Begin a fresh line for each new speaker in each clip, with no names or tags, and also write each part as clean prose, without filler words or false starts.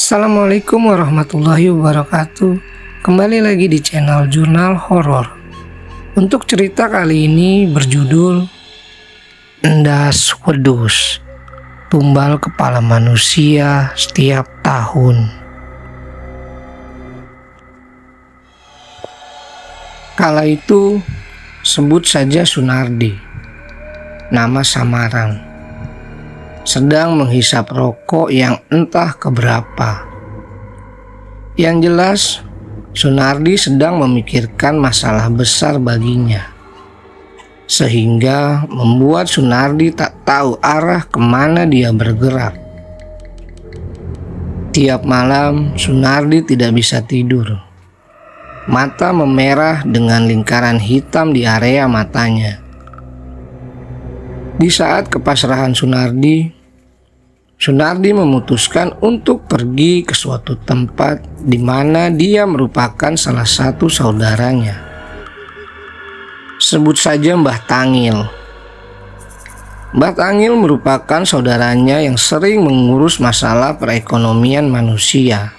Assalamualaikum warahmatullahi wabarakatuh. Kembali lagi di channel Jurnal Horor. Untuk cerita kali ini berjudul Endas Wedus, tumbal kepala manusia setiap tahun. Kala itu sebut saja Sunardi, nama samaran, sedang menghisap rokok yang entah keberapa. Yang jelas, Sunardi sedang memikirkan masalah besar baginya, sehingga membuat Sunardi tak tahu arah kemana dia bergerak. Tiap malam, Sunardi tidak bisa tidur. Mata memerah dengan lingkaran hitam di area matanya. Di saat kepasrahan Sunardi memutuskan untuk pergi ke suatu tempat di mana dia merupakan salah satu saudaranya. Sebut saja Mbah Tangil. Mbah Tangil merupakan saudaranya yang sering mengurus masalah perekonomian manusia.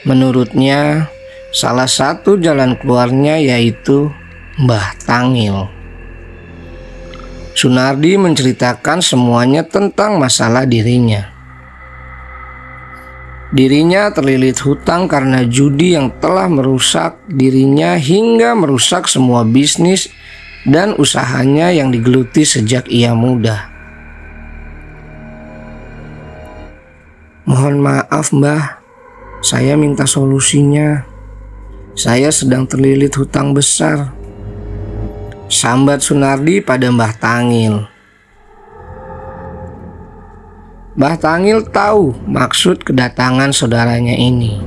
Menurutnya, salah satu jalan keluarnya yaitu Mbah Tangil. Sunardi menceritakan semuanya tentang masalah dirinya. Dirinya terlilit hutang karena judi yang telah merusak dirinya hingga merusak semua bisnis dan usahanya yang digeluti sejak ia muda. Mohon maaf Mbah, saya minta solusinya. Saya sedang terlilit hutang besar, sambat Sunardi pada Mbah Tangil. Mbah Tangil tahu maksud kedatangan saudaranya ini.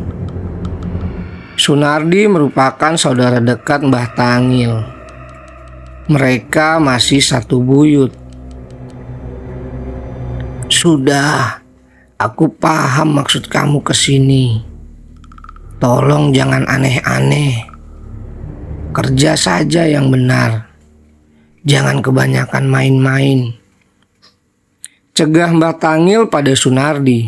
Sunardi merupakan saudara dekat Mbah Tangil. Mereka masih satu buyut. Sudah, aku paham maksud kamu kesini. Tolong jangan aneh-aneh. Kerja saja yang benar. Jangan kebanyakan main-main, cegah Mbah Tangil pada Sunardi.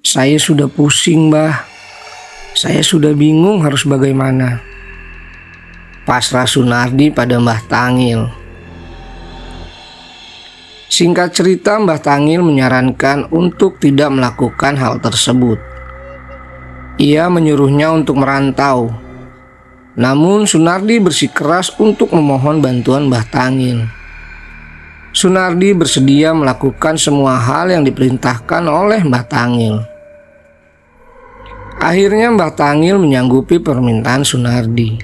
Saya sudah pusing Mbah. Saya sudah bingung harus bagaimana, pasrah Sunardi pada Mbah Tangil. Singkat cerita, Mbah Tangil menyarankan untuk tidak melakukan hal tersebut. Ia menyuruhnya untuk merantau. Namun Sunardi bersikeras untuk memohon bantuan Mbah Tangil. Sunardi bersedia melakukan semua hal yang diperintahkan oleh Mbah Tangil. Akhirnya Mbah Tangil menyanggupi permintaan Sunardi.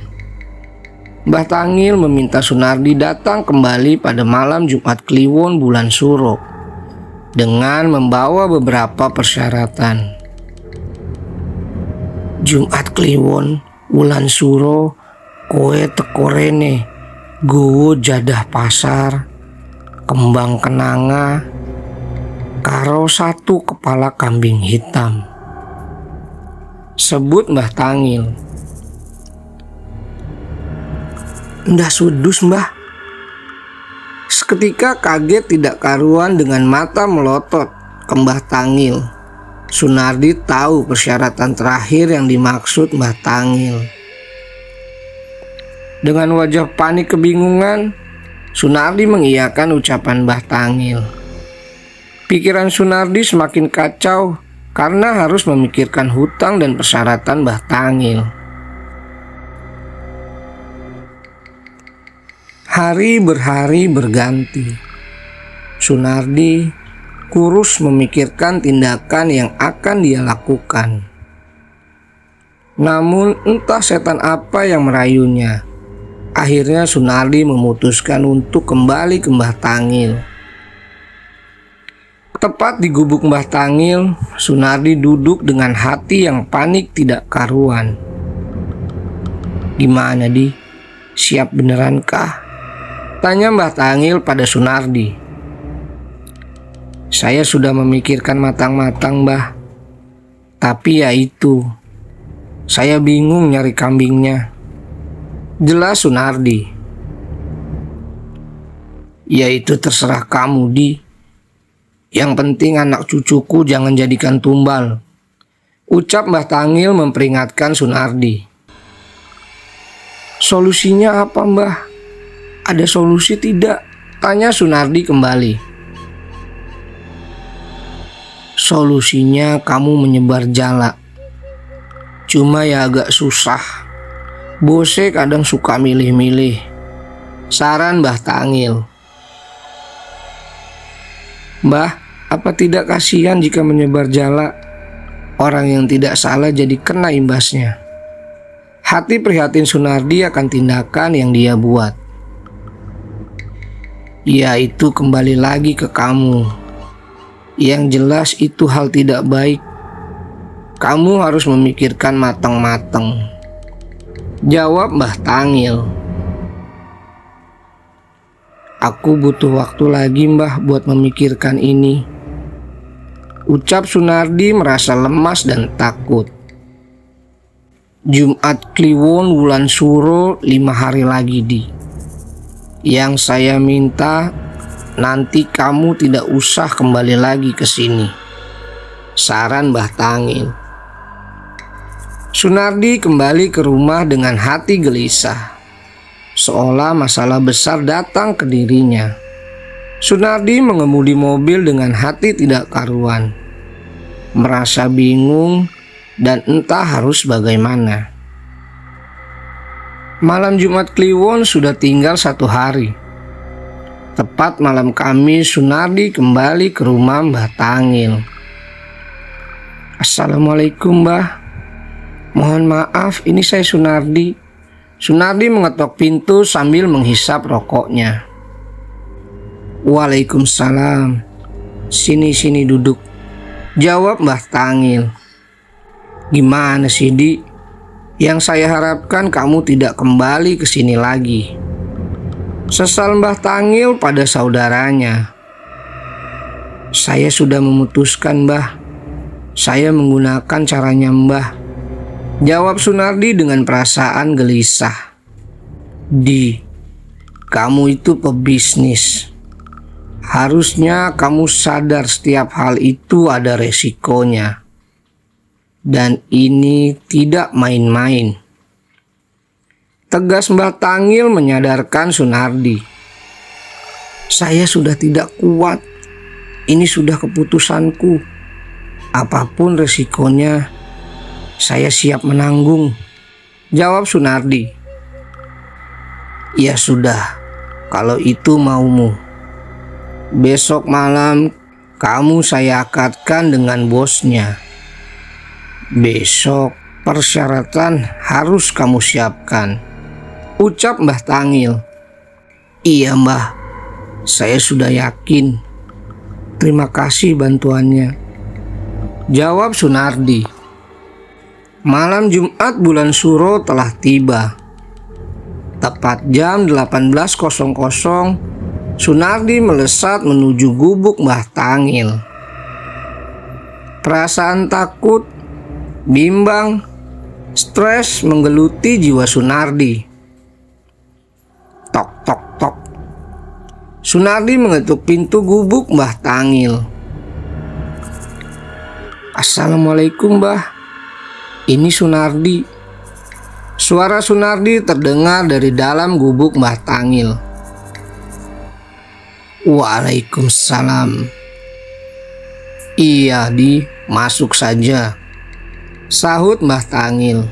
Mbah Tangil meminta Sunardi datang kembali pada malam Jumat Kliwon bulan Suro dengan membawa beberapa persyaratan. Jumat Kliwon bulan Suro, kowe teko rene, gowo jadah pasar, kembang kenanga, karo satu kepala kambing hitam, sebut Mbah Tangil. Endas wedus Mbah. Seketika kaget tidak karuan dengan mata melotot ke Mbah Tangil. Sunardi tahu persyaratan terakhir yang dimaksud Mbah Tangil. Dengan wajah panik kebingungan, Sunardi mengiyakan ucapan Mbah Tangil. Pikiran Sunardi semakin kacau karena harus memikirkan hutang dan persyaratan Mbah Tangil. Hari berhari berganti. Sunardi kurus memikirkan tindakan yang akan dia lakukan. Namun entah setan apa yang merayunya. Akhirnya Sunardi memutuskan untuk kembali ke Mbah Tangil. Tepat di gubuk Mbah Tangil, Sunardi duduk dengan hati yang panik tidak karuan. Gimana Di? Siap benerankah? Tanya Mbah Tangil pada Sunardi. Saya sudah memikirkan matang-matang Mbah. Tapi ya itu, saya bingung nyari kambingnya, jelas Sunardi. Ya itu terserah kamu Di. Yang penting anak cucuku jangan jadikan tumbal, ucap Mbah Tangil memperingatkan Sunardi. Solusinya apa, Mbah? Ada solusi tidak? Tanya Sunardi kembali. Solusinya kamu menyebar jala. Cuma ya agak susah. Bose kadang suka milih-milih, saran Mbah Tangil. Mbah, apa tidak kasihan jika menyebar jala? Orang yang tidak salah jadi kena imbasnya. Hati prihatin Sunardi akan tindakan yang dia buat. Ya itu kembali lagi ke kamu. Yang jelas itu hal tidak baik. Kamu harus memikirkan matang-matang, jawab Mbah Tangil. Aku butuh waktu lagi, Mbah, buat memikirkan ini, ucap Sunardi merasa lemas dan takut. Jumat Kliwon bulan Suro 5 hari lagi, Di. Yang saya minta nanti kamu tidak usah kembali lagi ke sini, saran Mbah Tangil. Sunardi kembali ke rumah dengan hati gelisah, seolah masalah besar datang ke dirinya. Sunardi mengemudi mobil dengan hati tidak karuan, merasa bingung dan entah harus bagaimana. Malam Jumat Kliwon sudah tinggal 1 hari. Tepat malam Kamis, Sunardi kembali ke rumah Mbah Tangil. Assalamualaikum, Mbah. Mohon maaf, ini saya Sunardi. Sunardi mengetok pintu sambil menghisap rokoknya. Waalaikumsalam. Sini duduk, jawab Mbah Tangil. Gimana sih, Di? Yang saya harapkan kamu tidak kembali ke sini lagi, sesal Mbah Tangil pada saudaranya. Saya sudah memutuskan, Mbah. Saya menggunakan caranya Mbah, jawab Sunardi dengan perasaan gelisah. Di, kamu itu pebisnis. Harusnya kamu sadar setiap hal itu ada resikonya. Dan ini tidak main-main, tegas Mbah Tangil menyadarkan Sunardi. Saya sudah tidak kuat. Ini sudah keputusanku. Apapun resikonya, saya siap menanggung, jawab Sunardi. Ya sudah, kalau itu maumu. Besok malam kamu saya akadkan dengan bosnya. Besok persyaratan harus kamu siapkan, ucap Mbah Tangil. Iya, Mbah, saya sudah yakin. Terima kasih bantuannya, jawab Sunardi. Malam Jumat bulan Suro telah tiba. Tepat jam 18.00, Sunardi melesat menuju gubuk Mbah Tangil. Perasaan takut, bimbang, stres menggeluti jiwa Sunardi. Tok tok tok. Sunardi mengetuk pintu gubuk Mbah Tangil. Assalamualaikum, Mbah. Ini Sunardi. Suara Sunardi terdengar dari dalam gubuk Mbah Tangil. Waalaikumsalam. Iya, Di, masuk saja, sahut Mbah Tangil.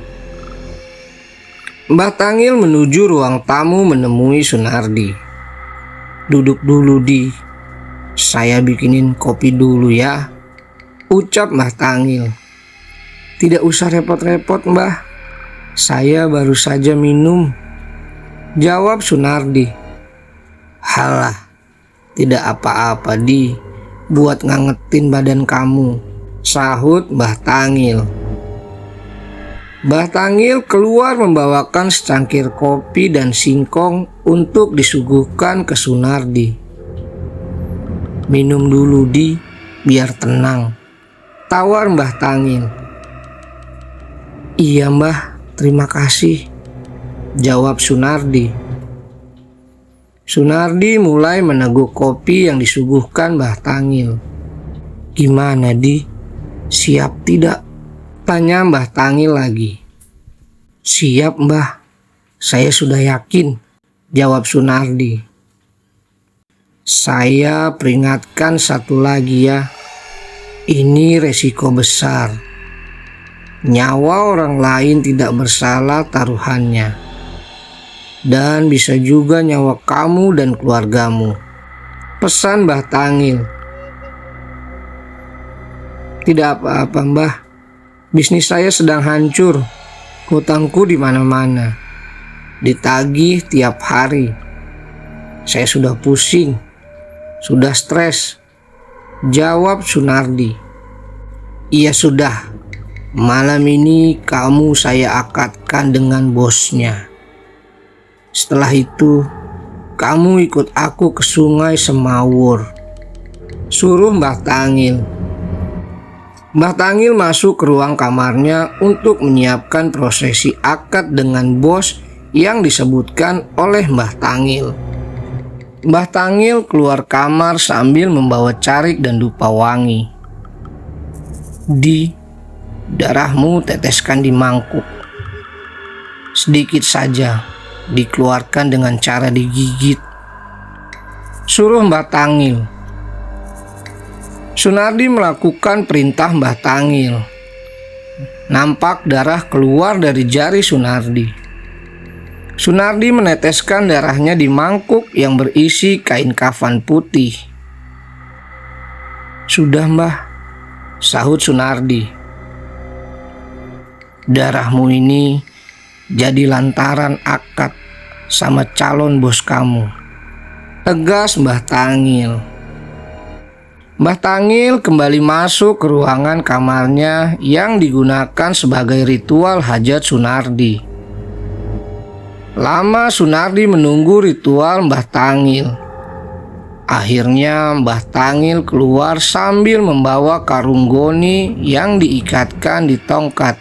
Mbah Tangil menuju ruang tamu menemui Sunardi. Duduk dulu, Di. Saya bikinin kopi dulu ya, ucap Mbah Tangil. Tidak usah repot-repot, Mbah. Saya baru saja minum, jawab Sunardi. Halah, tidak apa-apa, Di. Buat ngangetin badan kamu, sahut Mbah Tangil. Mbah Tangil keluar membawakan secangkir kopi dan singkong untuk disuguhkan ke Sunardi. Minum dulu, Di, biar tenang, tawar Mbah Tangil. Iya, Mbah, terima kasih, jawab Sunardi. Sunardi mulai meneguk kopi yang disuguhkan Mbah Tangil. Gimana, Di? Siap tidak? Tanya Mbah Tangil lagi. Siap, Mbah. Saya sudah yakin, jawab Sunardi. Saya peringatkan satu lagi ya. Ini resiko besar. Nyawa orang lain tidak bersalah taruhannya. Dan bisa juga nyawa kamu dan keluargamu. Pesan Mbah Tangil. Tidak apa-apa, Mbah. Bisnis saya sedang hancur. Hutangku di mana-mana. Ditagih tiap hari. Saya sudah pusing. Sudah stres. Jawab Sunardi. Iya sudah. Malam ini kamu saya akadkan dengan bosnya. Setelah itu, kamu ikut aku ke Sungai Semawur. Suruh Mbah Tangil. Mbah Tangil masuk ke ruang kamarnya untuk menyiapkan prosesi akad dengan bos yang disebutkan oleh Mbah Tangil. Mbah Tangil keluar kamar sambil membawa carik dan dupa wangi. Di, darahmu teteskan di mangkuk. Sedikit saja, dikeluarkan dengan cara digigit. Suruh Mbah Tangil. Sunardi melakukan perintah Mbah Tangil. Nampak darah keluar dari jari Sunardi. Sunardi meneteskan darahnya di mangkuk yang berisi kain kafan putih. Sudah, Mbah, sahut Sunardi. Darahmu ini jadi lantaran akad sama calon bos kamu, tegas Mbah Tangil. Mbah Tangil kembali masuk ke ruangan kamarnya yang digunakan sebagai ritual hajat Sunardi. Lama Sunardi menunggu ritual Mbah Tangil. Akhirnya Mbah Tangil keluar sambil membawa karung goni yang diikatkan di tongkat,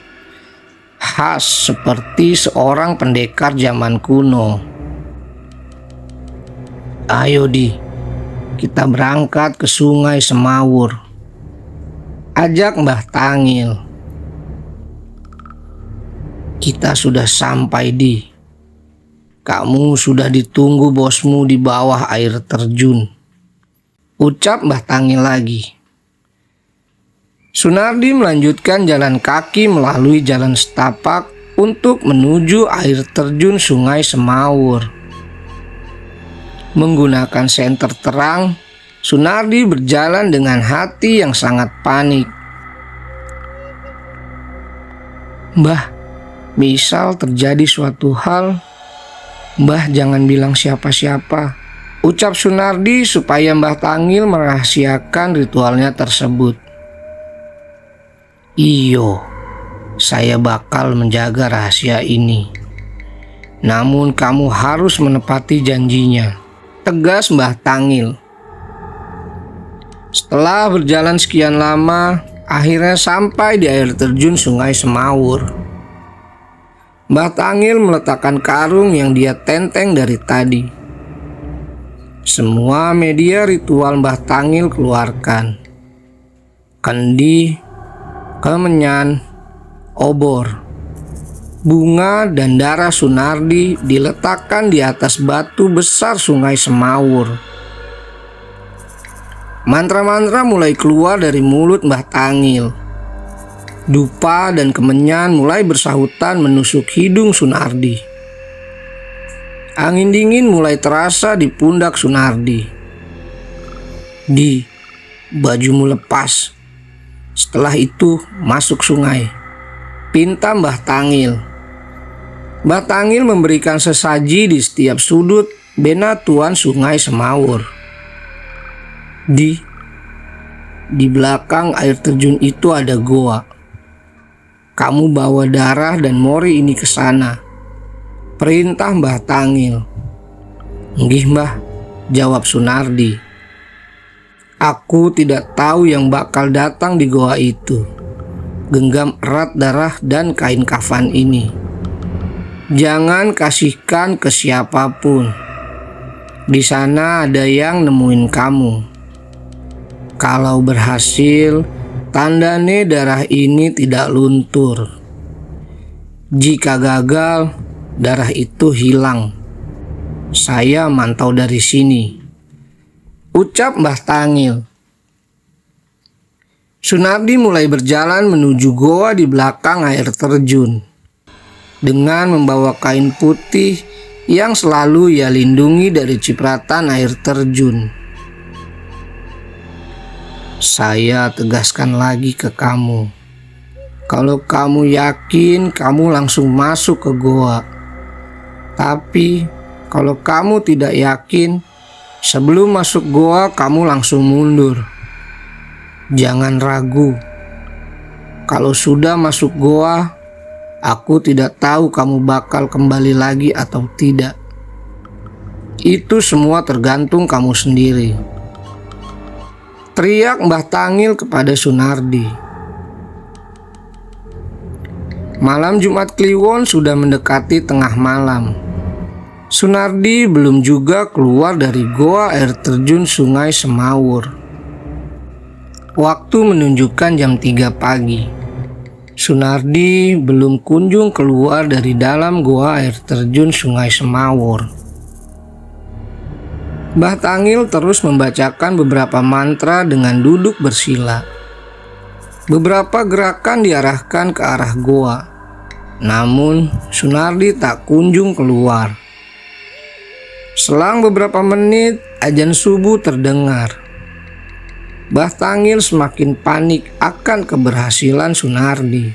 khas seperti seorang pendekar zaman kuno. Ayo Di, kita berangkat ke Sungai Semawur, ajak Mbah Tangil. Kita sudah sampai, Di. Kamu sudah ditunggu bosmu di bawah air terjun, ucap Mbah Tangil lagi. Sunardi melanjutkan jalan kaki melalui jalan setapak untuk menuju air terjun Sungai Semawur. Menggunakan senter terang, Sunardi berjalan dengan hati yang sangat panik. Mbah, misal terjadi suatu hal, Mbah jangan bilang siapa-siapa, ucap Sunardi supaya Mbah Tangil merahasiakan ritualnya tersebut. Iyo, saya bakal menjaga rahasia ini. Namun kamu harus menepati janjinya, tegas Mbah Tangil. Setelah berjalan sekian lama, akhirnya sampai di air terjun Sungai Semawur. Mbah Tangil meletakkan karung yang dia tenteng dari tadi. Semua media ritual Mbah Tangil keluarkan. Kendi, kemenyan, obor, bunga dan darah Sunardi diletakkan di atas batu besar Sungai Semawur. Mantra-mantra mulai keluar dari mulut Mbah Tangil. Dupa dan kemenyan mulai bersahutan menusuk hidung Sunardi. Angin dingin mulai terasa di pundak Sunardi. Di, bajumu lepas. Setelah itu masuk sungai, pinta Mbah Tangil. Mbah Tangil memberikan sesaji di setiap sudut benatuan Sungai Semawur. Di belakang air terjun itu ada goa. Kamu bawa darah dan mori ini ke sana, perintah Mbah Tangil. Nggih Mbah, jawab Sunardi. Aku tidak tahu yang bakal datang di goa itu. Genggam erat darah dan kain kafan ini. Jangan kasihkan ke siapapun. Di sana ada yang nemuin kamu. Kalau berhasil, tandane darah ini tidak luntur. Jika gagal, darah itu hilang. Saya mantau dari sini, ucap Mbah Tangil. Sunardi mulai berjalan menuju goa di belakang air terjun dengan membawa kain putih yang selalu ia lindungi dari cipratan air terjun. Saya tegaskan lagi ke kamu, kalau kamu yakin, kamu langsung masuk ke goa. Tapi kalau kamu tidak yakin, sebelum masuk goa kamu langsung mundur. Jangan ragu. Kalau sudah masuk goa, aku tidak tahu kamu bakal kembali lagi atau tidak. Itu semua tergantung kamu sendiri, teriak Mbah Tangil kepada Sunardi. Malam Jumat Kliwon sudah mendekati tengah malam. Sunardi belum juga keluar dari goa air terjun Sungai Semawur. Waktu menunjukkan jam 3 pagi. Sunardi belum kunjung keluar dari dalam goa air terjun Sungai Semawur. Mbah Tangil terus membacakan beberapa mantra dengan duduk bersila. Beberapa gerakan diarahkan ke arah goa, namun Sunardi tak kunjung keluar. Selang beberapa menit, adzan subuh terdengar. Mbah Tangil semakin panik akan keberhasilan Sunardi.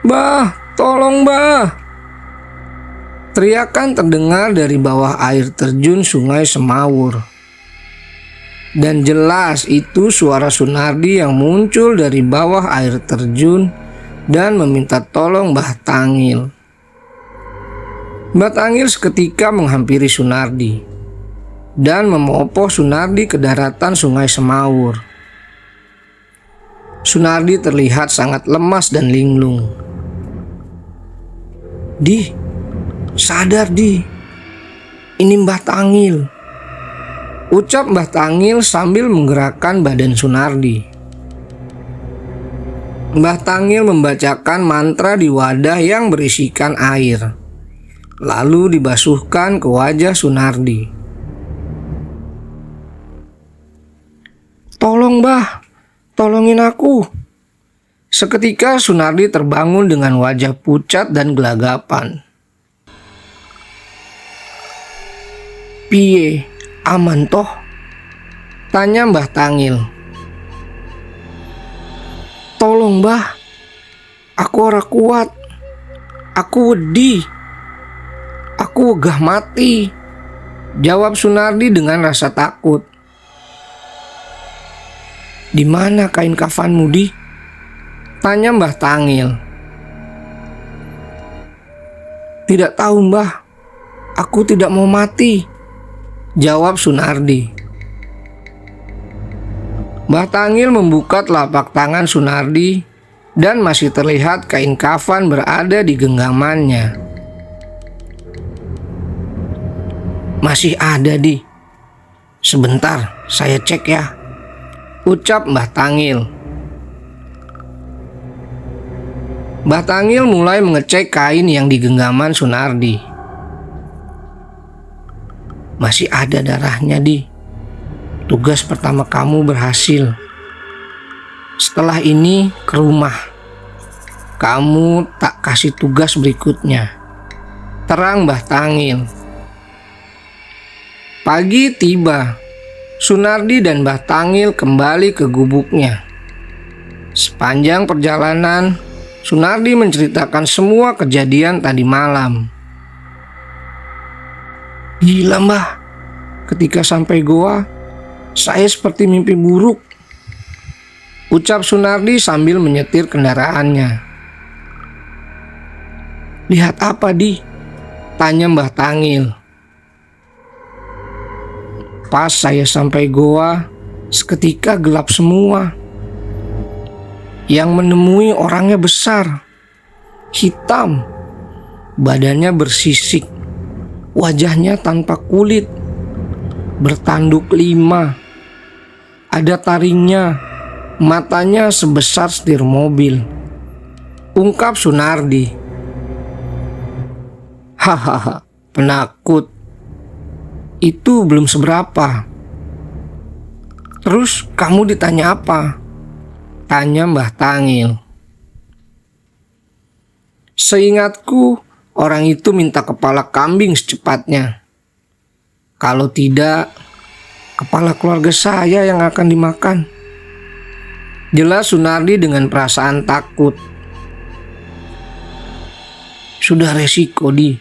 "Mbah, tolong Mbah!" Teriakan terdengar dari bawah air terjun Sungai Semawur. Dan jelas itu suara Sunardi yang muncul dari bawah air terjun dan meminta tolong Mbah Tangil. Mbah Tangil seketika menghampiri Sunardi dan memopoh Sunardi ke daratan Sungai Semawur. Sunardi terlihat sangat lemas dan linglung. "Di, sadar Di, ini Mbah Tangil," ucap Mbah Tangil sambil menggerakkan badan Sunardi. Mbah Tangil membacakan mantra di wadah yang berisikan air, lalu dibasuhkan ke wajah Sunardi. "Tolong Mbah, tolongin aku." Seketika Sunardi terbangun dengan wajah pucat dan gelagapan. "Piye, aman toh?" tanya Mbah Tangil. "Tolong Mbah, aku ora kuat. Aku wedi. Aku wegah mati," jawab Sunardi dengan rasa takut. "Di mana kain kafanmu, Di?" tanya Mbah Tangil. "Tidak tahu Mbah, aku tidak mau mati," jawab Sunardi. Mbah Tangil membuka telapak tangan Sunardi dan masih terlihat kain kafan berada di genggamannya. "Masih ada Di. Sebentar, saya cek ya," ucap Mbah Tangil. Mbah Tangil mulai mengecek kain yang di genggaman Sunardi. "Masih ada darahnya Di. Tugas pertama kamu berhasil. Setelah ini ke rumah. Kamu tak kasih tugas berikutnya," terang Mbah Tangil. Pagi tiba. Sunardi dan Mbah Tangil kembali ke gubuknya. Sepanjang perjalanan, Sunardi menceritakan semua kejadian tadi malam. "Gila Mbah, ketika sampai goa, saya seperti mimpi buruk," ucap Sunardi sambil menyetir kendaraannya. "Lihat apa Di?" tanya Mbah Tangil. "Pas saya sampai goa, seketika gelap semua. Yang menemui orangnya besar, hitam, badannya bersisik, wajahnya tanpa kulit, bertanduk 5, Ada taringnya, matanya sebesar setir mobil, ungkap Sunardi. Hahaha, penakut. Itu belum seberapa. Terus kamu ditanya apa? Tanya Mbah Tangil. Seingatku, orang itu minta kepala kambing secepatnya. Kalau tidak, kepala keluarga saya yang akan dimakan. Jelas Sunardi dengan perasaan takut. Sudah resiko, Di.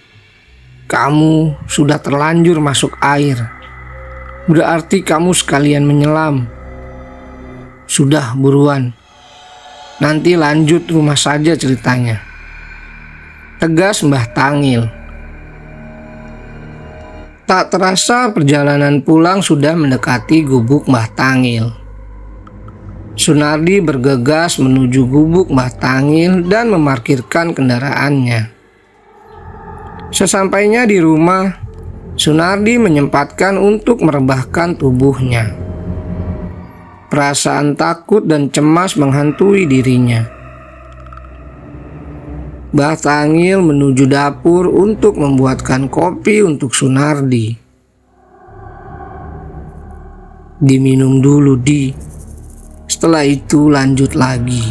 Kamu sudah terlanjur masuk air. Berarti kamu sekalian menyelam. Sudah, buruan. Nanti lanjut rumah saja ceritanya. Tegas Mbah Tangil. Tak terasa perjalanan pulang sudah mendekati gubuk Mbah Tangil. Sunardi bergegas menuju gubuk Mbah Tangil dan memarkirkan kendaraannya. Sesampainya di rumah, Sunardi menyempatkan untuk merebahkan tubuhnya. Perasaan takut dan cemas menghantui dirinya. Mbah Tangil menuju dapur untuk membuatkan kopi untuk Sunardi. Diminum dulu, Di. Setelah itu lanjut lagi.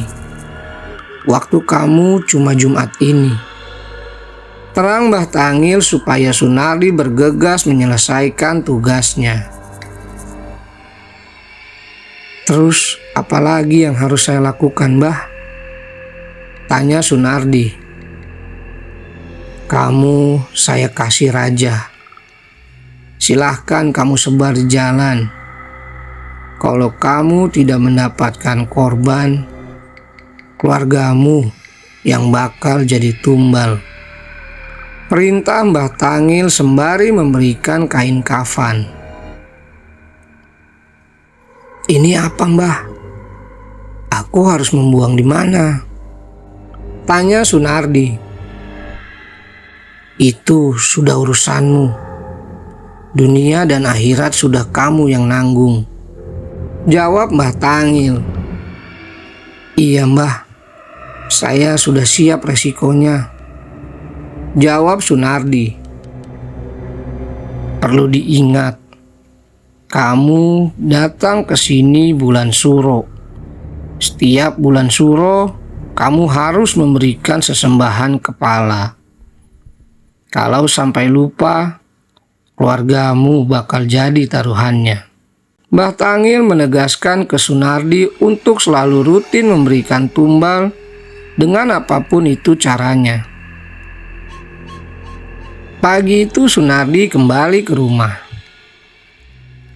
Waktu kamu cuma Jumat ini. Terang Mbah Tangil supaya Sunardi bergegas menyelesaikan tugasnya. Terus apa lagi yang harus saya lakukan, Mbah? Tanya Sunardi. Kamu saya kasih raja. Silahkan kamu sebar di jalan. Kalau kamu tidak mendapatkan korban, keluargamu yang bakal jadi tumbal. Perintah Mbah Tangil sembari memberikan kain kafan. Ini apa, Mbah? Aku harus membuang di mana? Tanya Sunardi. Itu sudah urusanmu. Dunia dan akhirat sudah kamu yang nanggung. Jawab Mbah Tangil. Iya, Mbah. Saya sudah siap resikonya. Jawab Sunardi. Perlu diingat, kamu datang ke sini bulan Suro. Setiap bulan Suro, kamu harus memberikan sesembahan kepala. Kalau sampai lupa, keluargamu bakal jadi taruhannya. Mbah Tangil menegaskan ke Sunardi untuk selalu rutin memberikan tumbal dengan apapun itu caranya. Pagi itu Sunardi kembali ke rumah.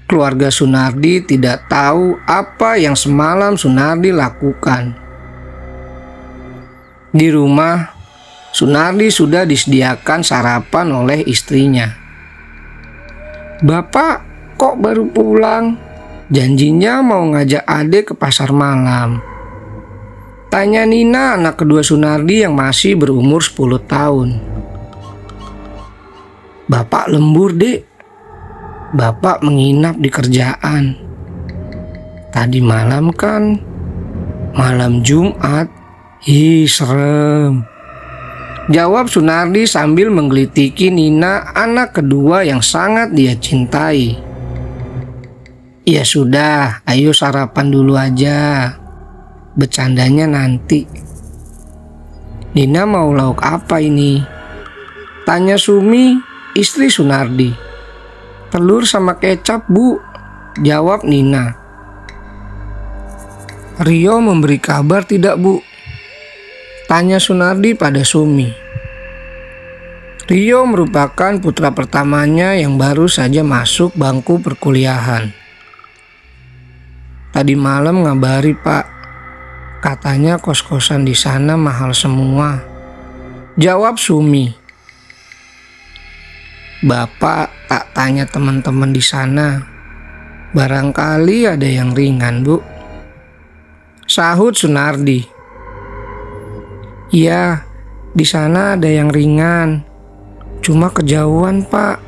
Keluarga Sunardi tidak tahu apa yang semalam Sunardi lakukan. Di rumah, Sunardi sudah disediakan sarapan oleh istrinya. Bapak kok baru pulang? Janjinya mau ngajak adek ke pasar malam. Tanya Nina, anak kedua Sunardi yang masih berumur 10 tahun. Bapak lembur, Dek. Bapak menginap di kerjaan. Tadi malam kan malam Jumat. Ih, serem. Jawab Sunardi sambil menggelitiki Nina, anak kedua yang sangat dia cintai. Ya sudah, ayo sarapan dulu aja. Bercandanya nanti. Nina mau lauk apa ini? Tanya Sumi, istri Sunardi. Telur sama kecap, Bu. Jawab Nina. Rio memberi kabar tidak, Bu? Tanya Sunardi pada Sumi. Rio merupakan putra pertamanya yang baru saja masuk bangku perkuliahan. Tadi malam ngabari, Pak. Katanya kos-kosan di sana mahal semua. Jawab Sumi. Bapak tak tanya teman-teman di sana. Barangkali ada yang ringan, Bu. Sahut Sunardi. Iya, di sana ada yang ringan. Cuma kejauhan, Pak.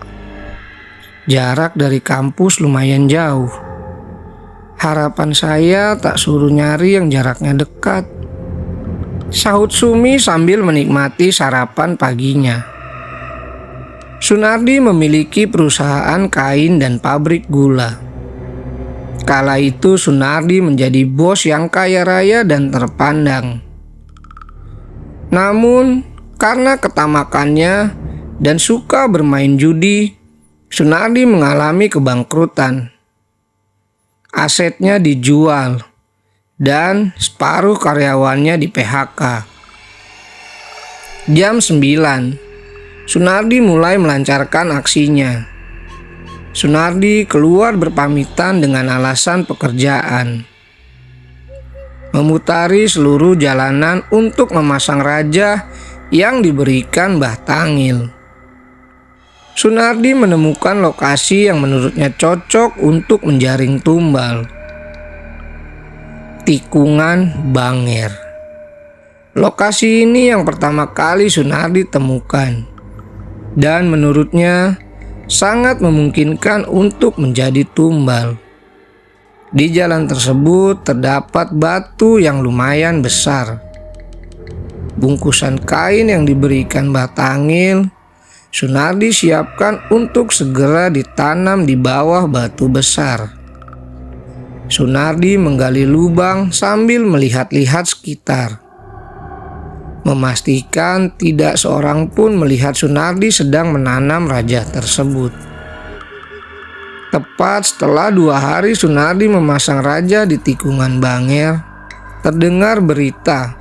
Jarak dari kampus lumayan jauh. Harapan saya tak suruh nyari yang jaraknya dekat, sahut Sumi sambil menikmati sarapan paginya. Sunardi memiliki perusahaan kain dan pabrik gula. Kala itu Sunardi menjadi bos yang kaya raya dan terpandang. Namun karena ketamakannya dan suka bermain judi, Sunardi mengalami kebangkrutan. Asetnya dijual dan separuh karyawannya di PHK. Jam 9, Sunardi mulai melancarkan aksinya. Sunardi keluar berpamitan dengan alasan pekerjaan. Memutari seluruh jalanan untuk memasang raja yang diberikan Mbah Tangil. Sunardi menemukan lokasi yang menurutnya cocok untuk menjaring tumbal. Tikungan Banger. Lokasi ini yang pertama kali Sunardi temukan, dan menurutnya sangat memungkinkan untuk menjadi tumbal. Di jalan tersebut terdapat batu yang lumayan besar. Bungkusan kain yang diberikan Mbah Tangil Sunardi siapkan untuk segera ditanam di bawah batu besar. Sunardi menggali lubang sambil melihat-lihat sekitar, memastikan tidak seorang pun melihat Sunardi sedang menanam raja tersebut. Tepat setelah 2 hari Sunardi memasang raja di tikungan Banger, terdengar berita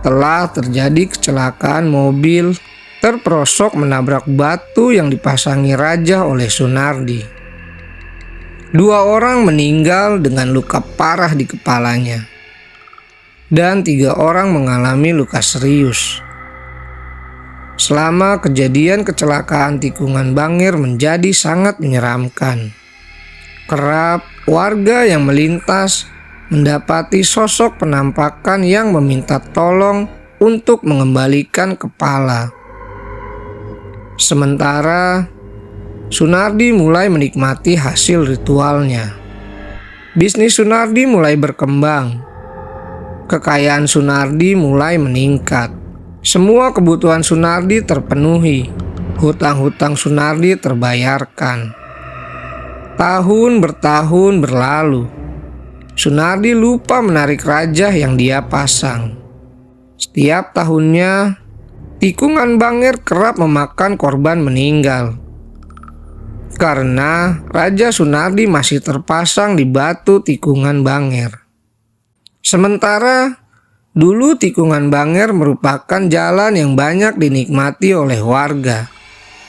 telah terjadi kecelakaan mobil terperosok menabrak batu yang dipasangi raja oleh Sunardi. 2 orang meninggal dengan luka parah di kepalanya, dan 3 orang mengalami luka serius. Selama kejadian kecelakaan tikungan Banger menjadi sangat menyeramkan. Kerap warga yang melintas mendapati sosok penampakan yang meminta tolong untuk mengembalikan kepala. Sementara Sunardi mulai menikmati hasil ritualnya. Bisnis Sunardi mulai berkembang. Kekayaan Sunardi mulai meningkat. Semua kebutuhan Sunardi terpenuhi. Hutang-hutang Sunardi terbayarkan. Tahun bertahun berlalu. Sunardi lupa menarik raja yang dia pasang. Setiap tahunnya tikungan Banger kerap memakan korban meninggal karena Raja Sunardi masih terpasang di batu tikungan Banger. Sementara dulu tikungan Banger merupakan jalan yang banyak dinikmati oleh warga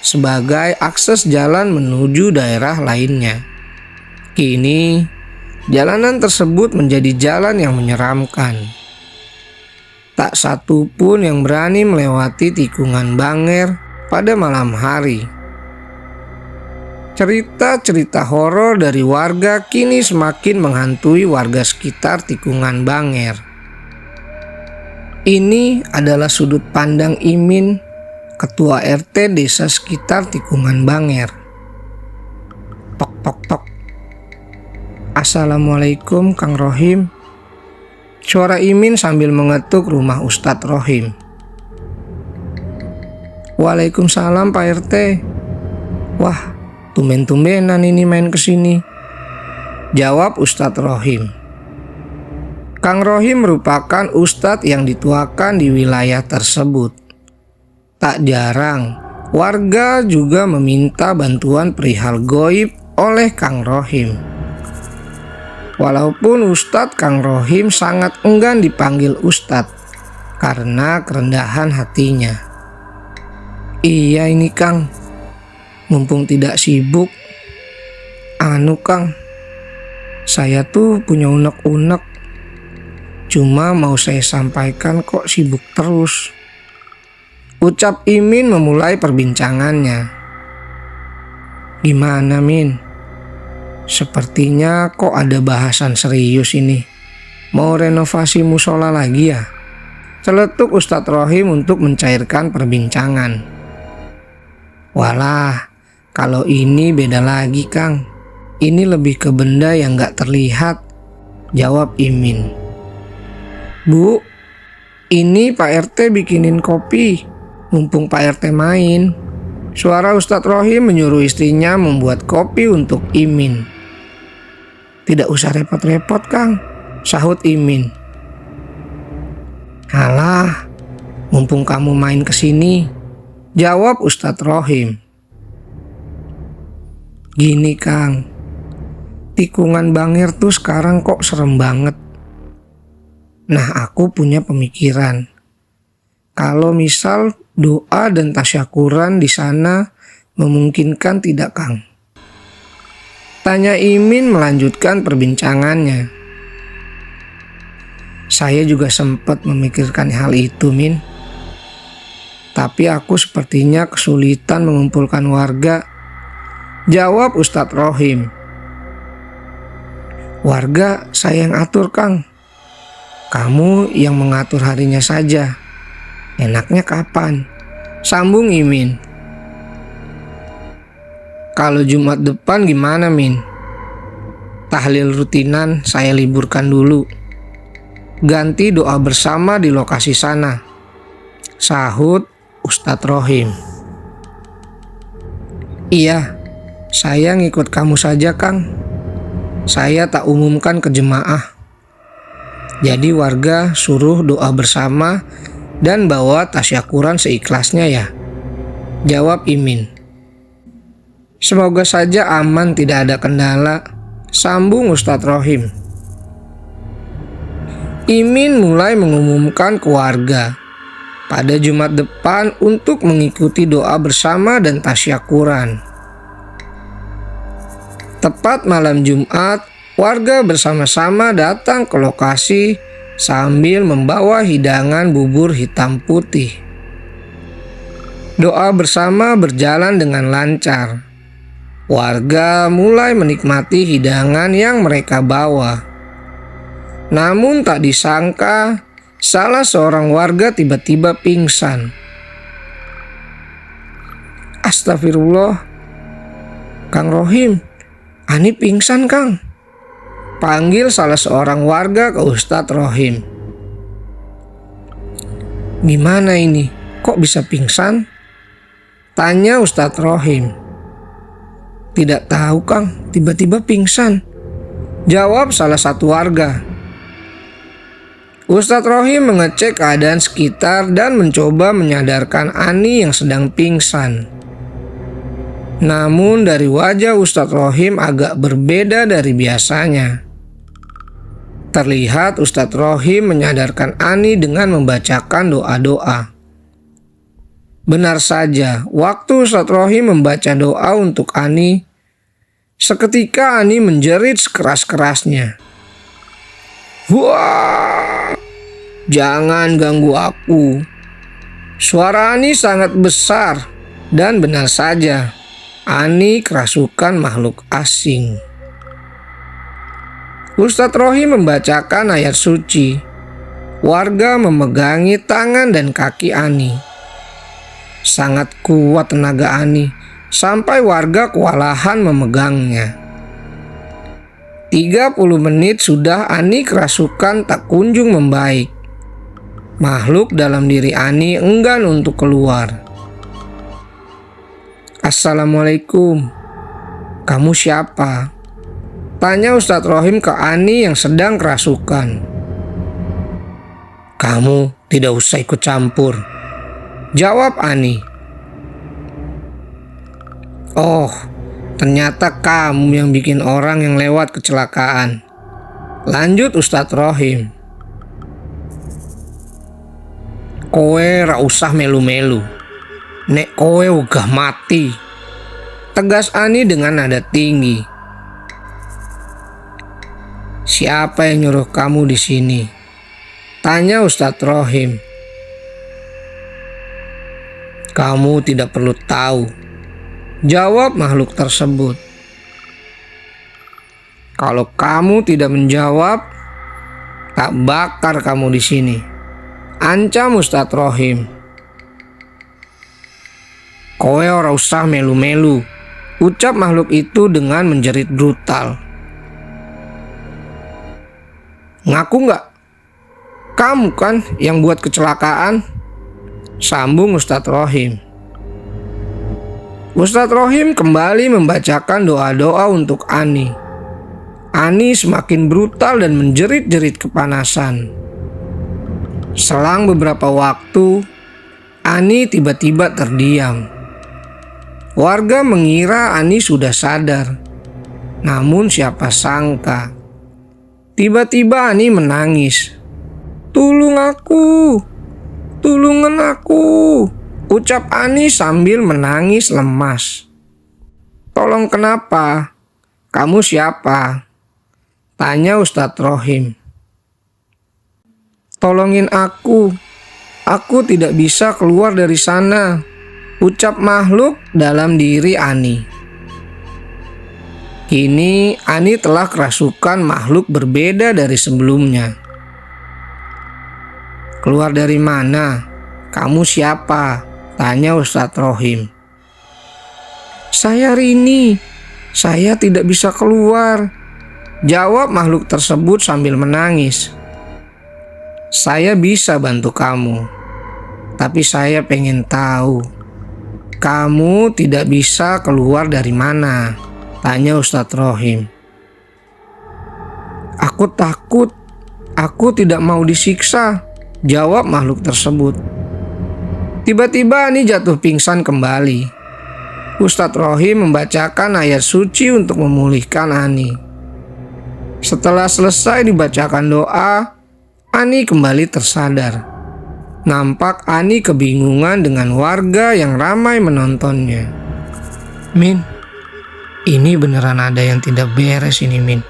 sebagai akses jalan menuju daerah lainnya. Kini jalanan tersebut menjadi jalan yang menyeramkan. Tak satu pun yang berani melewati tikungan Banger pada malam hari. Cerita-cerita horor dari warga kini semakin menghantui warga sekitar tikungan Banger. Ini adalah sudut pandang Imin, ketua RT desa sekitar tikungan Banger. Tok tok tok. Assalamualaikum Kang Rohim. Suara Imin sambil mengetuk rumah Ustadz Rohim. Waalaikumsalam Pak RT. Wah, tumben-tumbenan ini main kesini, jawab Ustadz Rohim. Kang Rohim merupakan ustadz yang dituakan di wilayah tersebut. Tak jarang warga juga meminta bantuan perihal goib oleh Kang Rohim. Walaupun Ustadz Kang Rohim sangat enggan dipanggil Ustadz karena kerendahan hatinya. Iya ini Kang, mumpung tidak sibuk. Kang, saya tuh punya unek-unek. Cuma mau saya sampaikan kok sibuk terus, ucap Imin memulai perbincangannya. Gimana Min? Sepertinya kok ada bahasan serius ini. Mau renovasi musola lagi ya? Celetuk Ustadz Rohim untuk mencairkan perbincangan. Walah, kalau ini beda lagi Kang. Ini lebih ke benda yang gak terlihat jawab Imin. Bu, ini Pak RT bikinin kopi, mumpung Pak RT main. Suara Ustadz Rohim menyuruh istrinya membuat kopi untuk Imin. Tidak usah repot-repot Kang, sahut Imin. Alah, mumpung kamu main kesini, jawab Ustadz Rohim. Gini Kang, tikungan Bangir tuh sekarang kok serem banget. Nah aku punya pemikiran, kalau misal doa dan tasyakuran di sana memungkinkan tidak Kang? Tanya Imin melanjutkan perbincangannya. Saya juga sempat memikirkan hal itu Min. Tapi aku sepertinya kesulitan mengumpulkan warga, jawab Ustadz Rohim. Warga saya yang atur Kang. Kamu yang mengatur harinya saja. Enaknya kapan? Sambung Imin. Kalau Jumat depan gimana Min? Tahlil rutinan saya liburkan dulu. Ganti doa bersama di lokasi sana, sahut Ustadz Rohim. Iya, saya ngikut kamu saja Kang. Saya tak umumkan ke jemaah. Jadi warga suruh doa bersama dan bawa tasyakuran seikhlasnya ya, jawab Imin. Semoga saja aman, tidak ada kendala, sambung Ustadz Rohim. Imin mulai mengumumkan ke warga pada Jumat depan untuk mengikuti doa bersama dan tasyakuran. Tepat malam Jumat, warga bersama-sama datang ke lokasi sambil membawa hidangan bubur hitam putih. Doa bersama berjalan dengan lancar. Warga mulai menikmati hidangan yang mereka bawa. Namun tak disangka, salah seorang warga tiba-tiba pingsan. Astagfirullah, Kang Rohim, Ani pingsan Kang, panggil salah seorang warga ke Ustadz Rohim. Gimana ini, kok bisa pingsan? Tanya Ustadz Rohim. Tidak tahu Kang, tiba-tiba pingsan, jawab salah satu warga. Ustadz Rohim mengecek keadaan sekitar dan mencoba menyadarkan Ani yang sedang pingsan. Namun dari wajah Ustadz Rohim agak berbeda dari biasanya. Terlihat Ustadz Rohim menyadarkan Ani dengan membacakan doa-doa. Benar saja, waktu Ustadz Rohim membaca doa untuk Ani, seketika Ani menjerit sekeras-kerasnya. Wah, jangan ganggu aku. Suara Ani sangat besar dan benar saja, Ani kerasukan makhluk asing. Ustadz Rohim membacakan ayat suci. Warga memegangi tangan dan kaki Ani. Sangat kuat tenaga Ani, sampai warga kewalahan memegangnya. 30 menit sudah Ani kerasukan tak kunjung membaik. Makhluk dalam diri Ani enggan untuk keluar. Assalamualaikum, kamu siapa? Tanya Ustadz Rohim ke Ani yang sedang kerasukan. Kamu tidak usah ikut campur, jawab Ani. Oh, ternyata kamu yang bikin orang yang lewat kecelakaan, lanjut Ustadz Rohim. Kowe ra usah melu-melu, nek kowe uga mati, tegas Ani dengan nada tinggi. Siapa yang nyuruh kamu di sini? Tanya Ustadz Rohim. Kamu tidak perlu tahu, jawab makhluk tersebut. Kalau kamu tidak menjawab, tak bakar kamu di sini, ancam Ustadz Rohim. Kowe ora usah melu-melu, ucap makhluk itu dengan menjerit brutal. Ngaku nggak? Kamu kan yang buat kecelakaan? Sambung Ustadz Rohim. Ustadz Rohim kembali membacakan doa-doa untuk Ani. Ani semakin brutal dan menjerit-jerit kepanasan. Selang beberapa waktu, Ani tiba-tiba terdiam. Warga mengira Ani sudah sadar. Namun siapa sangka, tiba-tiba Ani menangis. "Tolong aku, tulungan aku," ucap Ani sambil menangis lemas. "Tolong kenapa? Kamu siapa?" tanya Ustadz Rohim. "Tolongin aku tidak bisa keluar dari sana," ucap makhluk dalam diri Ani. Kini Ani telah kerasukan makhluk berbeda dari sebelumnya. "Keluar dari mana? Kamu siapa?" tanya Ustadz Rohim. "Saya Rini, saya tidak bisa keluar," jawab makhluk tersebut sambil menangis. "Saya bisa bantu kamu, tapi saya pengen tahu, kamu tidak bisa keluar dari mana?" tanya Ustadz Rohim. "Aku takut, aku tidak mau disiksa," jawab makhluk tersebut. Tiba-tiba Ani jatuh pingsan kembali. Ustadz Rohim membacakan ayat suci untuk memulihkan Ani. Setelah selesai dibacakan doa, Ani kembali tersadar. Nampak Ani kebingungan dengan warga yang ramai menontonnya. "Min, ini beneran ada yang tidak beres ini, Min,"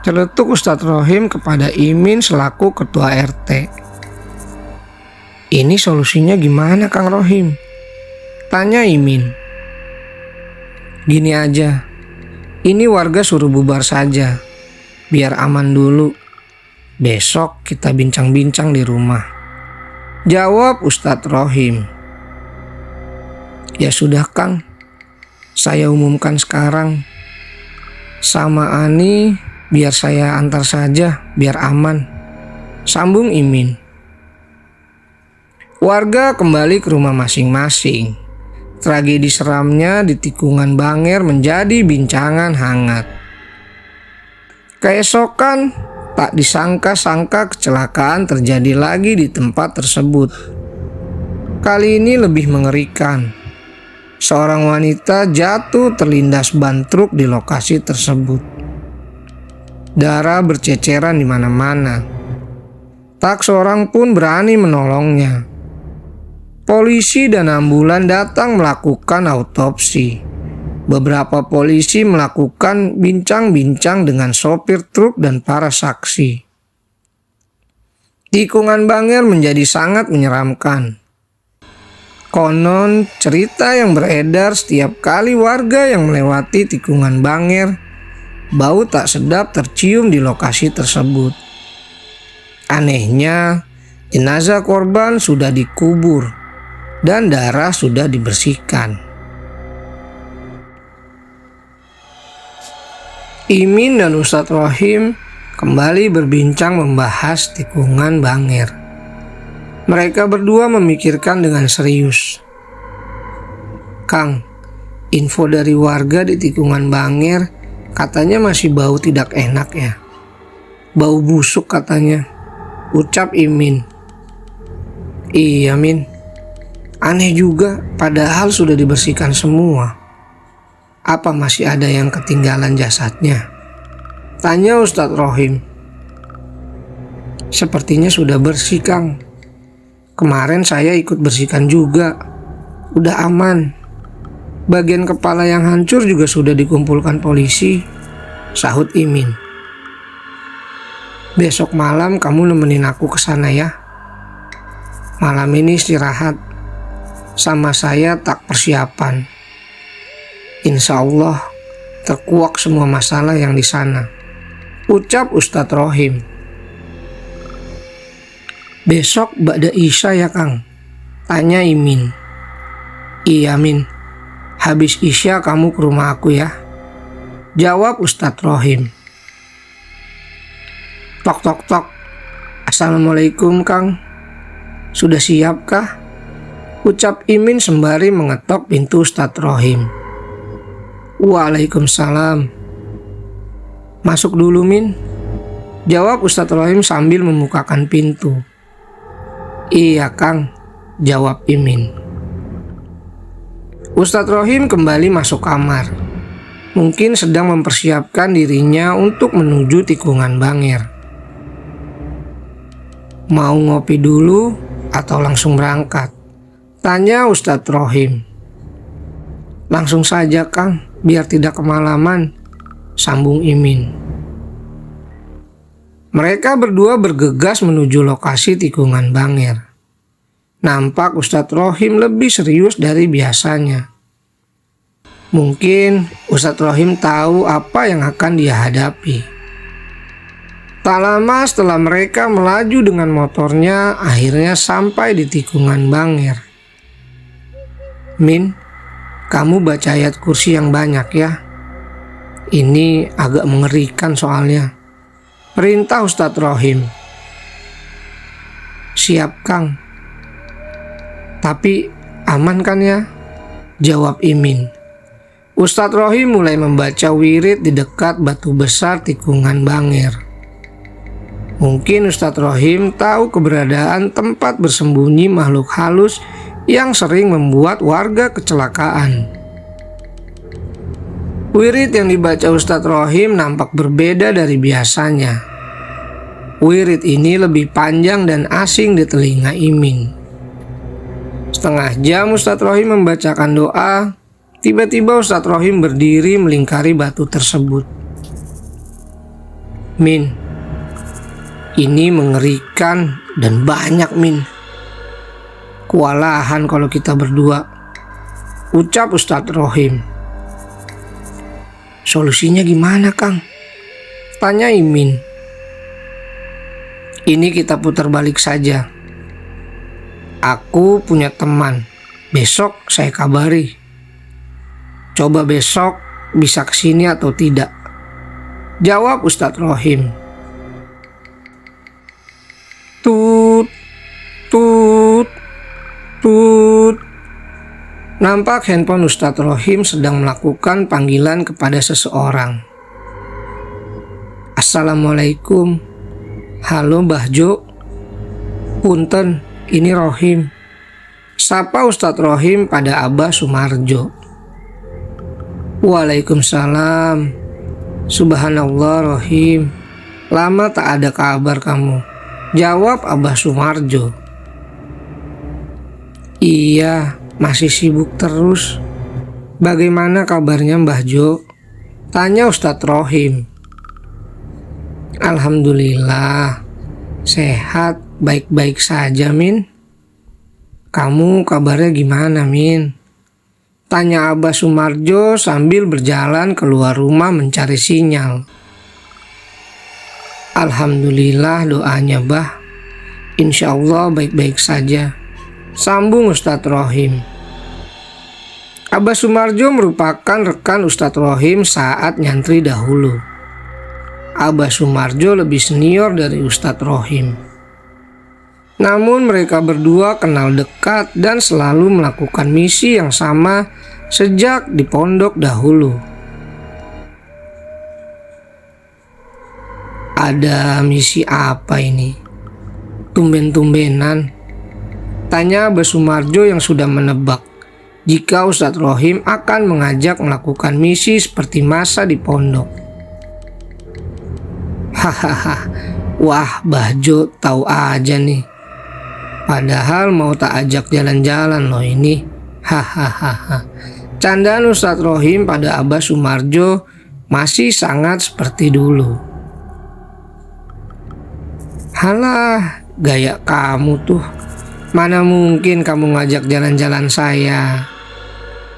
celetuk Ustadz Rohim kepada Imin selaku ketua RT. "Ini solusinya gimana, Kang Rohim?" tanya Imin. "Gini aja, ini warga suruh bubar saja, biar aman dulu. Besok kita bincang-bincang di rumah," jawab Ustadz Rohim. "Ya sudah Kang, saya umumkan sekarang. Sama Ani biar saya antar saja, biar aman," sambung Imin. Warga kembali ke rumah masing-masing. Tragedi seramnya di tikungan Banger menjadi bincangan hangat. Keesokan, tak disangka-sangka kecelakaan terjadi lagi di tempat tersebut. Kali ini lebih mengerikan. Seorang wanita jatuh terlindas ban truk di lokasi tersebut. Darah berceceran di mana-mana. Tak seorang pun berani menolongnya. Polisi dan ambulan datang melakukan autopsi. Beberapa polisi melakukan bincang-bincang dengan sopir truk dan para saksi. Tikungan Banger menjadi sangat menyeramkan. Konon cerita yang beredar setiap kali warga yang melewati tikungan Banger, bau tak sedap tercium di lokasi tersebut. Anehnya, jenazah korban sudah dikubur dan darah sudah dibersihkan. Imin dan Ustadz Rohim kembali berbincang membahas tikungan Banger. Mereka berdua memikirkan dengan serius. "Kang, info dari warga di tikungan Banger katanya masih bau tidak enak ya. Bau busuk katanya," ucap Imin. "Iya Min, aneh juga, padahal sudah dibersihkan semua. Apa masih ada yang ketinggalan jasadnya?" tanya Ustadz Rohim. "Sepertinya sudah bersih Kang. Kemarin saya ikut bersihkan juga. Udah aman. Bagian kepala yang hancur juga sudah dikumpulkan polisi," sahut Imin. "Besok malam kamu nemenin aku ke sana ya. Malam ini istirahat. Sama saya tak persiapan. Insya Allah terkuak semua masalah yang di sana," ucap Ustadz Rohim. "Besok ba'da Isya ya Kang?" tanya Imin. "Iya Min, habis Isya kamu ke rumah aku ya," jawab Ustadz Rohim. Tok tok tok. Assalamualaikum Kang. Sudah siapkah? Ucap Imin sembari mengetok pintu Ustadz Rohim. Waalaikumsalam. Masuk dulu Min, jawab Ustadz Rohim sambil membukakan pintu. Iya Kang, jawab Imin. Ustadz Rohim kembali masuk kamar. Mungkin sedang mempersiapkan dirinya untuk menuju tikungan Bangir. Mau ngopi dulu atau langsung berangkat? Tanya Ustadz Rohim. Langsung saja Kang, biar tidak kemalaman, sambung Imin. Mereka berdua bergegas menuju lokasi tikungan Bangir. Nampak Ustadz Rohim lebih serius dari biasanya. Mungkin Ustadz Rohim tahu apa yang akan dia hadapi. Tak lama setelah mereka melaju dengan motornya, akhirnya sampai di tikungan Bangir. Min, kamu baca ayat kursi yang banyak ya. Ini agak mengerikan soalnya, perintah Ustadz Rohim. Siap Kang. Tapi aman kan ya? Jawab Imin. Ustadz Rohim mulai membaca wirid di dekat batu besar tikungan Bangir. Mungkin Ustadz Rohim tahu keberadaan tempat bersembunyi makhluk halus yang sering membuat warga kecelakaan. Wirid yang dibaca Ustadz Rohim nampak berbeda dari biasanya. Wirid ini lebih panjang dan asing di telinga Imin. Setengah jam Ustadz Rohim membacakan doa. Tiba-tiba Ustadz Rohim berdiri melingkari batu tersebut. Min, ini mengerikan dan banyak Min. Kewalahan kalau kita berdua, ucap Ustadz Rohim. Solusinya gimana Kang? Tanya Imin. Ini kita putar balik saja. Aku punya teman, besok saya kabari. Coba besok bisa kesini atau tidak, jawab Ustadz Rohim. Tut, tut, tut. Nampak handphone Ustadz Rohim sedang melakukan panggilan kepada seseorang. Assalamualaikum. Halo Mbah Jo. Punten, ini Rohim. Sapa Ustadz Rohim pada Abah Sumarjo. Waalaikumsalam. Subhanallah Rohim, lama tak ada kabar kamu, jawab Abah Sumarjo. Iya, masih sibuk terus. Bagaimana kabarnya Mbah Jo? Tanya Ustadz Rohim. Alhamdulillah, sehat, baik-baik saja Min. Kamu kabarnya gimana Min? Tanya Abah Sumarjo sambil berjalan keluar rumah mencari sinyal. Alhamdulillah doanya Bah. Insya Allah baik-baik saja, sambung Ustadz Rohim. Abah Sumarjo merupakan rekan Ustadz Rohim saat nyantri dahulu. Abah Sumarjo lebih senior dari Ustadz Rohim. Namun mereka berdua kenal dekat dan selalu melakukan misi yang sama sejak di pondok dahulu. Ada misi apa ini? Tumben-tumbenan, tanya Abah Sumarjo yang sudah menebak jika Ustadz Rohim akan mengajak melakukan misi seperti masa di pondok. Hahaha, wah Mbah Jo tahu aja nih. Padahal mau tak ajak jalan-jalan loh ini. Hahaha. Candaan Ustadz Rohim pada Abah Sumarjo masih sangat seperti dulu. Halah, gaya kamu tuh. Mana mungkin kamu ngajak jalan-jalan saya.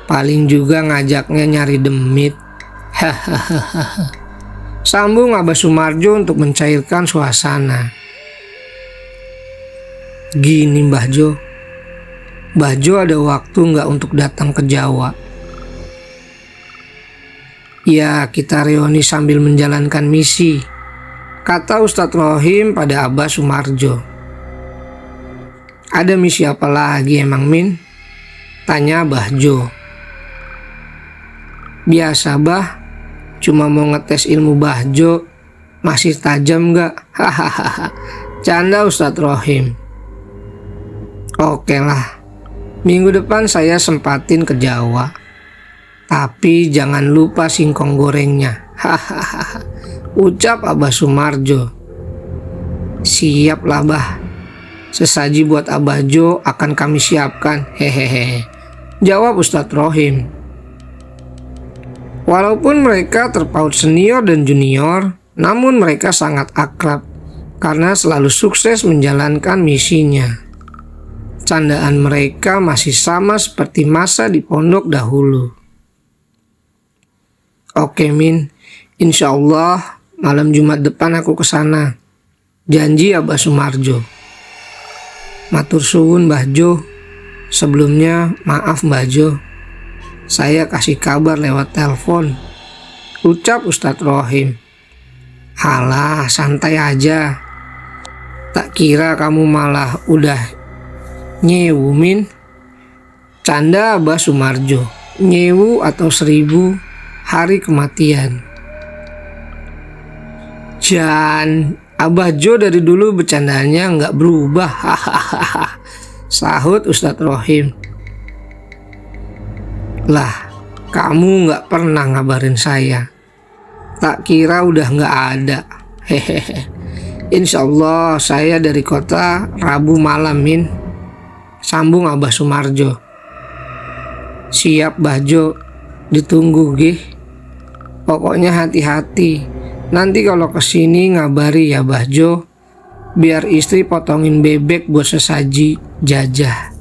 Paling juga ngajaknya nyari demit. Hahaha. Sambung Abah Sumarjo untuk mencairkan suasana. Gini Mbah Jo, Mbah Jo ada waktu nggak untuk datang ke Jawa? Ya kita reuni sambil menjalankan misi. kata Ustadz Rohim pada Abah Sumarjo. Ada misi apa lagi emang, Min? Tanya Abah Jo. Biasa, Bah. Cuma mau ngetes ilmu Bah Jo. Masih tajam gak? Hahaha. Canda Ustadz Rohim. Oke lah. Minggu depan saya sempatin ke Jawa. Tapi jangan lupa singkong gorengnya. Hahaha. Ucap Abah Sumarjo. Siap lah, Bah. Sesaji buat Abah Jo akan kami siapkan. Hehehe. Jawab Ustadz Rohim. Walaupun mereka terpaut senior dan junior, namun mereka sangat akrab karena selalu sukses menjalankan misinya. Candaan mereka masih sama seperti masa di pondok dahulu. Oke, Min, insya Allah malam Jumat depan aku kesana. Janji Abah Sumarjo. Matur suwun Mbah Jo. Sebelumnya maaf Mbah Jo, saya kasih kabar lewat telepon. Ucap Ustadz Rohim. Halah, santai aja. Tak kira kamu malah udah nyewu, Min. Canda Abah Sumarjo. Nyewu atau 1000 hari kematian. Jan, Abah Jo dari dulu bercandanya nggak berubah. Hahaha. Sahut Ustadz Rohim. Lah, kamu nggak pernah ngabarin saya. Tak kira udah nggak ada. Hehehe. Insya Allah saya dari kota Rabu malam, Min. Sambung Abah Sumarjo. Siap Bah Jo, ditunggu gih. Pokoknya hati-hati. Nanti kalau kesini ngabari ya Bah Jo, biar istri potongin bebek buat sesaji jajah.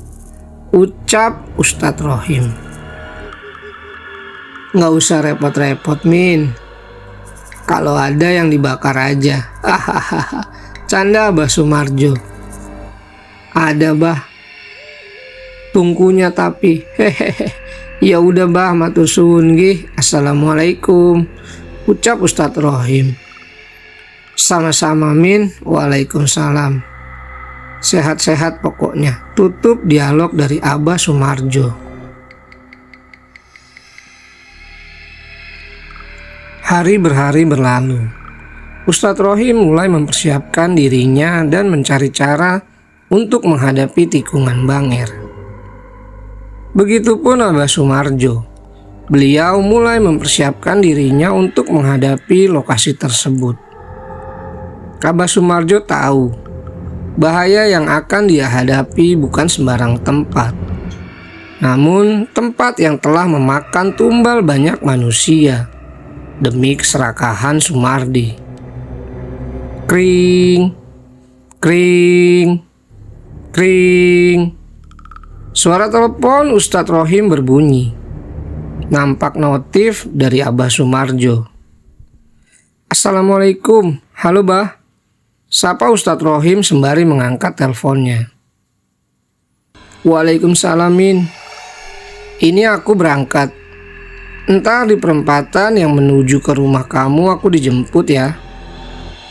Ucap Ustadz Rohim. Nggak usah repot-repot, Min. Kalau ada yang dibakar aja. Hahaha. Canda Abah Sumarjo. Ada Bah. Tungkunya tapi. Hehehe. Ya udah Bah, matur suwun gih. Assalamualaikum. Ucap Ustadz Rohim. Sama-sama, Min. Waalaikumsalam. Sehat-sehat pokoknya. Tutup dialog dari Abah Sumarjo. Hari berhari berlalu. Ustadz Rohim mulai mempersiapkan dirinya dan mencari cara untuk menghadapi tikungan Banger. Begitupun Abah Sumarjo. Beliau mulai mempersiapkan dirinya untuk menghadapi lokasi tersebut. Abah Sumarjo tahu bahaya yang akan dia hadapi bukan sembarang tempat, namun tempat yang telah memakan tumbal banyak manusia demi keserakahan Sumardi. Kring, kring, kring. Suara telepon Ustadz Rohim berbunyi. Nampak notif dari Abah Sumarjo. Assalamualaikum, halo Bah. Sapa Ustadz Rohim sembari mengangkat teleponnya. Waalaikumsalam, Min. Ini aku berangkat. Entar di perempatan yang menuju ke rumah kamu aku dijemput ya.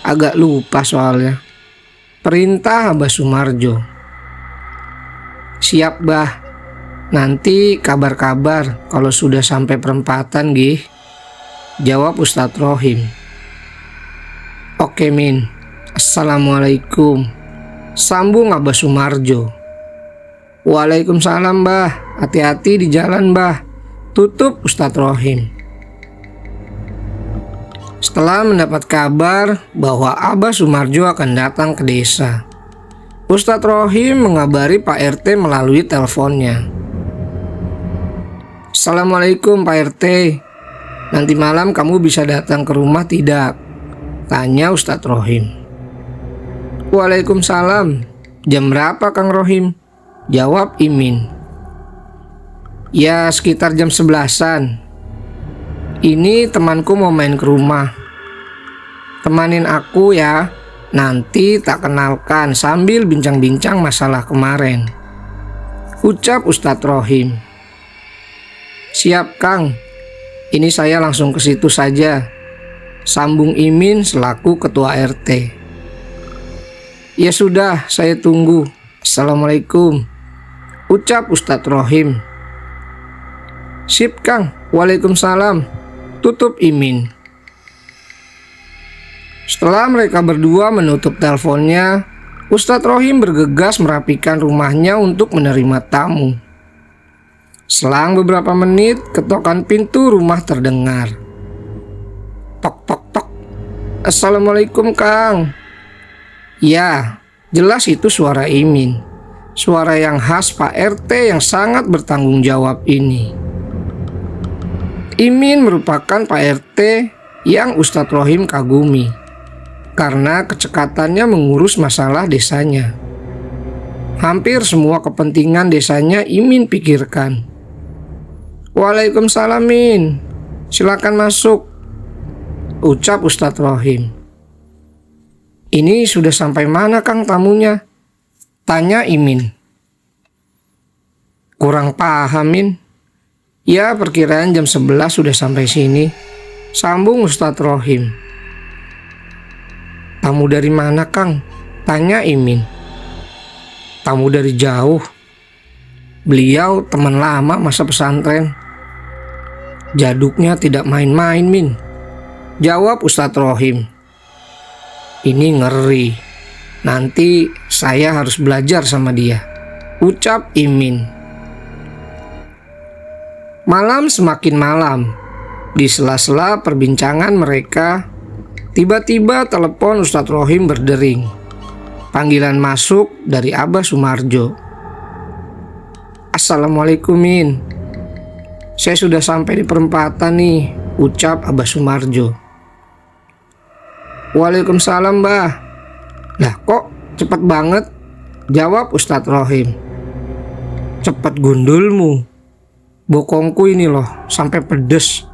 Agak lupa soalnya. Perintah Abah Sumarjo. Siap Bah. Nanti kabar-kabar kalau sudah sampai perempatan gih. Jawab Ustadz Rohim. Oke, Min. Assalamualaikum. Sambung Abah Sumarjo. Waalaikumsalam Bah. Hati-hati di jalan Bah. Tutup Ustadz Rohim. Setelah mendapat kabar bahwa Abah Sumarjo akan datang ke desa, Ustadz Rohim mengabari Pak RT melalui teleponnya. Assalamualaikum Pak RT. Nanti malam kamu bisa datang ke rumah tidak? Tanya Ustadz Rohim. Waalaikumsalam. Jam berapa Kang Rohim? Jawab Imin. Ya sekitar jam 11-an. Ini temanku mau main ke rumah. Temanin aku ya. Nanti tak kenalkan sambil bincang-bincang masalah kemarin. Ucap Ustadz Rohim. Siap Kang. Ini saya langsung ke situ saja. sambung Imin selaku ketua RT. Ya sudah, saya tunggu. Assalamualaikum, ucap Ustadz Rohim. Sip Kang, waalaikumsalam, tutup Imin. Setelah mereka berdua menutup teleponnya, Ustadz Rohim bergegas merapikan rumahnya untuk menerima tamu. Selang beberapa menit, ketokan pintu rumah terdengar. Tok tok tok. Assalamualaikum Kang. Ya, jelas itu suara Imin. Suara yang khas Pak RT yang sangat bertanggung jawab ini. Imin merupakan Pak RT yang Ustadz Rohim kagumi karena kecekatannya mengurus masalah desanya. Hampir semua kepentingan desanya Imin pikirkan. Waalaikumsalam Min, silakan masuk, ucap Ustadz Rohim. Ini sudah sampai mana Kang tamunya? Tanya Imin. Kurang paham Min. Ya perkiraan jam 11 sudah sampai sini, sambung Ustadz Rohim. Tamu dari mana Kang? Tanya Imin. Tamu dari jauh. Beliau teman lama masa pesantren. Jaduknya tidak main-main Min, jawab Ustadz Rohim. Ini ngeri. Nanti saya harus belajar sama dia, ucap Imin. Malam semakin malam. Di sela-sela perbincangan mereka, tiba-tiba telepon Ustadz Rohim berdering. Panggilan masuk dari Abah Sumarjo. Assalamualaikum Min. Saya sudah sampai di perempatan nih, ucap Abah Sumarjo. Waalaikumsalam Mbah. Lah kok cepet banget, jawab Ustadz Rohim. Cepet gundulmu, bokongku ini loh sampai pedes,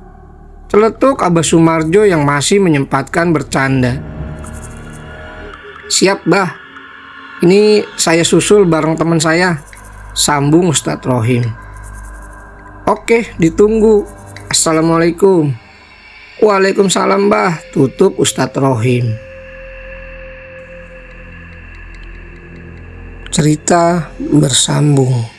celetuk Abah Sumarjo yang masih menyempatkan bercanda. Siap Bah, ini saya susul bareng teman saya, sambung Ustadz Rohim. Oke, ditunggu. Assalamualaikum. Waalaikumsalam Bah, tutup Ustadz Rohim. Cerita bersambung.